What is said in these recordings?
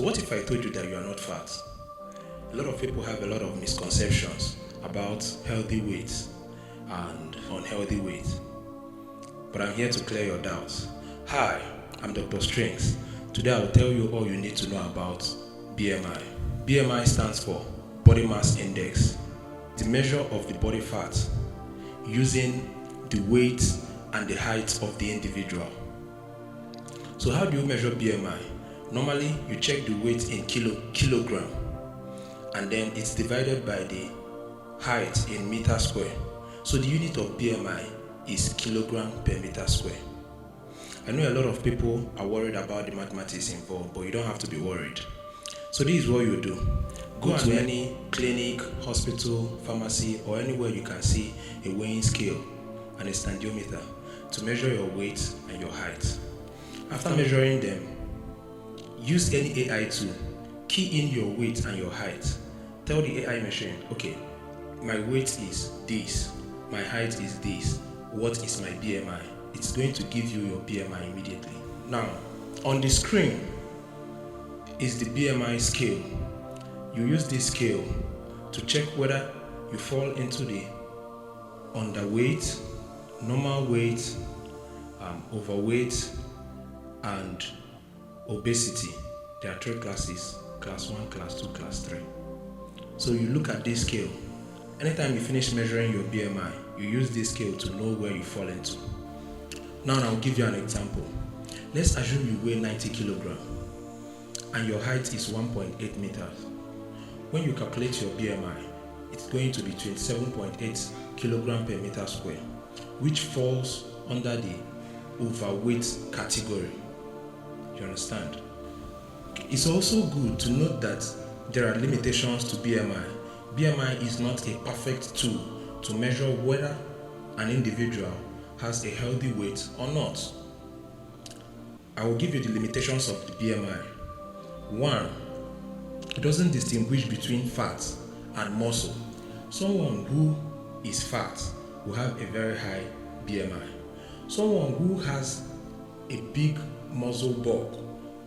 So what if I told you that you are not fat? A lot of people have a lot of misconceptions about healthy weight and unhealthy weight. But I'm here to clear your doubts. Hi, I'm Dr.stringz. Today I will tell you all you need to know about BMI. BMI stands for Body Mass Index, the measure of the body fat using the weight and the height of the individual. So how do you measure BMI? Normally, you check the weight in kilogram, and then it's divided by the height in meter square. So the unit of BMI is kilogram per meter square. I know a lot of people are worried about the mathematics involved, but you don't have to be worried. So this is what you do. Go to any clinic, hospital, pharmacy, or anywhere you can see a weighing scale and a stadiometer to measure your weight and your height. After measuring them, use any AI tool, key in your weight and your height. Tell the AI machine, okay, my weight is this, my height is this, what is my BMI? It's going to give you your BMI immediately. Now, on the screen is the BMI scale. You use this scale to check whether you fall into the underweight, normal weight, overweight, and obesity. There are 3 classes: class 1, class 2, class 3. So you look at this scale. Anytime you finish measuring your BMI, you use this scale to know where you fall into. Now I'll give you an example. Let's assume you weigh 90 kilograms and your height is 1.8 meters. When you calculate your BMI, it's going to be 27.8 kilogram per meter square, which falls under the overweight category. You understand? It's also good to note that there are limitations to BMI. BMI is not a perfect tool to measure whether an individual has a healthy weight or not. I will give you the limitations of the BMI. 1. It doesn't distinguish between fat and muscle. Someone who is fat will have a very high BMI. Someone who has a big muscle bulk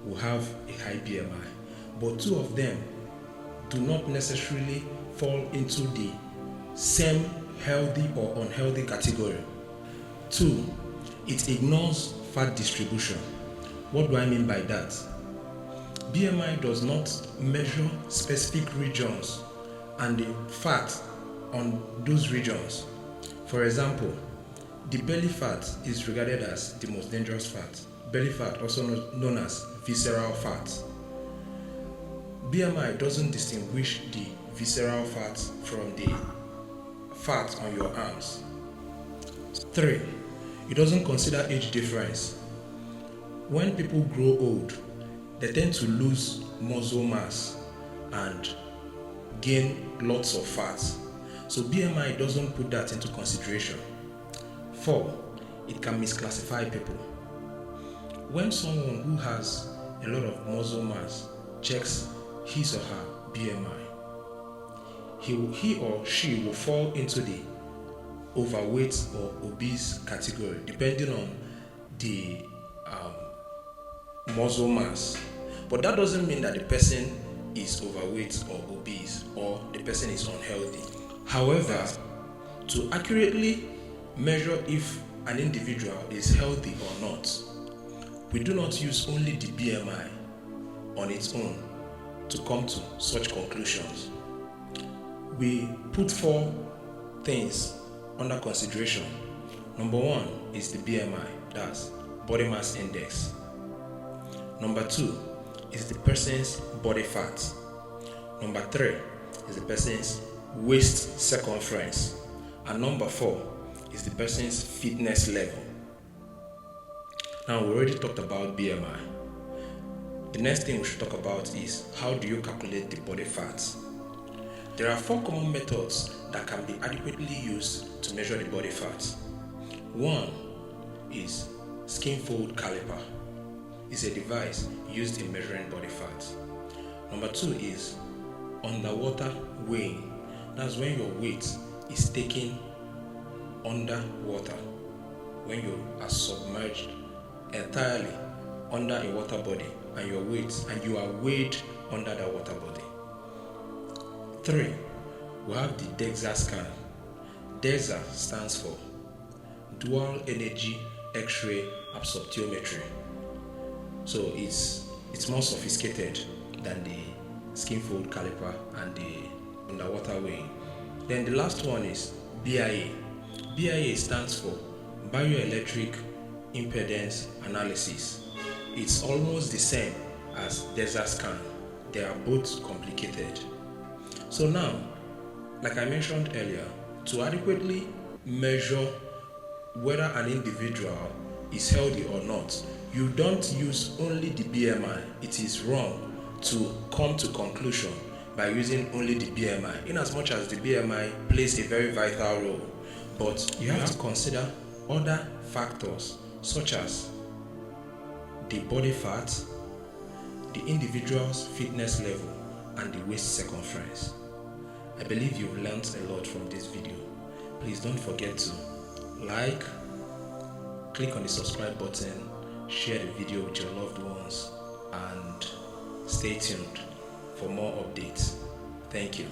will have a high BMI. But two of them do not necessarily fall into the same healthy or unhealthy category. 2. It ignores fat distribution. What do I mean by that? BMI does not measure specific regions and the fat on those regions. For example, the belly fat is regarded as the most dangerous fat. Belly fat, also known as visceral fat. BMI doesn't distinguish the visceral fat from the fat on your arms. 3. It doesn't consider age difference. When people grow old, they tend to lose muscle mass and gain lots of fat. So BMI doesn't put that into consideration. 4. It can misclassify people. When someone who has a lot of muscle mass checks his or her BMI, he or she will fall into the overweight or obese category depending on the muscle mass. But that doesn't mean that the person is overweight or obese or the person is unhealthy. However, to accurately measure if an individual is healthy or not, we do not use only the BMI on its own to come to such conclusions. We put 4 things under consideration. Number 1 is the BMI, that's Body Mass Index. Number 2 is the person's body fat. Number 3 is the person's waist circumference. And number 4 is the person's fitness level. Now, we already talked about BMI. The next thing we should talk about is how do you calculate the body fat? There are 4 common methods that can be adequately used to measure the body fat. 1 is skin fold caliper. It's a device used in measuring body fat. Number 2 is underwater weighing. That's when your weight is taken under water, when you are submerged entirely under a water body and your weight, and you are weighed under the water body. 3. We have the DEXA scan. DEXA stands for Dual Energy X-ray Absorptiometry. So it's more sophisticated than the skin fold caliper and the underwater weighing. Then the last one is BIA. BIA stands for Bioelectric Impedance Analysis. It's almost the same as DEXA scan. They are both complicated. So now, like I mentioned earlier, to adequately measure whether an individual is healthy or not, you don't use only the BMI. It is wrong to come to conclusion by using only the BMI, in as much as the BMI plays a very vital role. But you have to consider other factors such as the body fat, the individual's fitness level, and the waist circumference. I believe you've learned a lot from this video. Please don't forget to like, click on the subscribe button, share the video with your loved ones, and stay tuned for more updates. Thank you.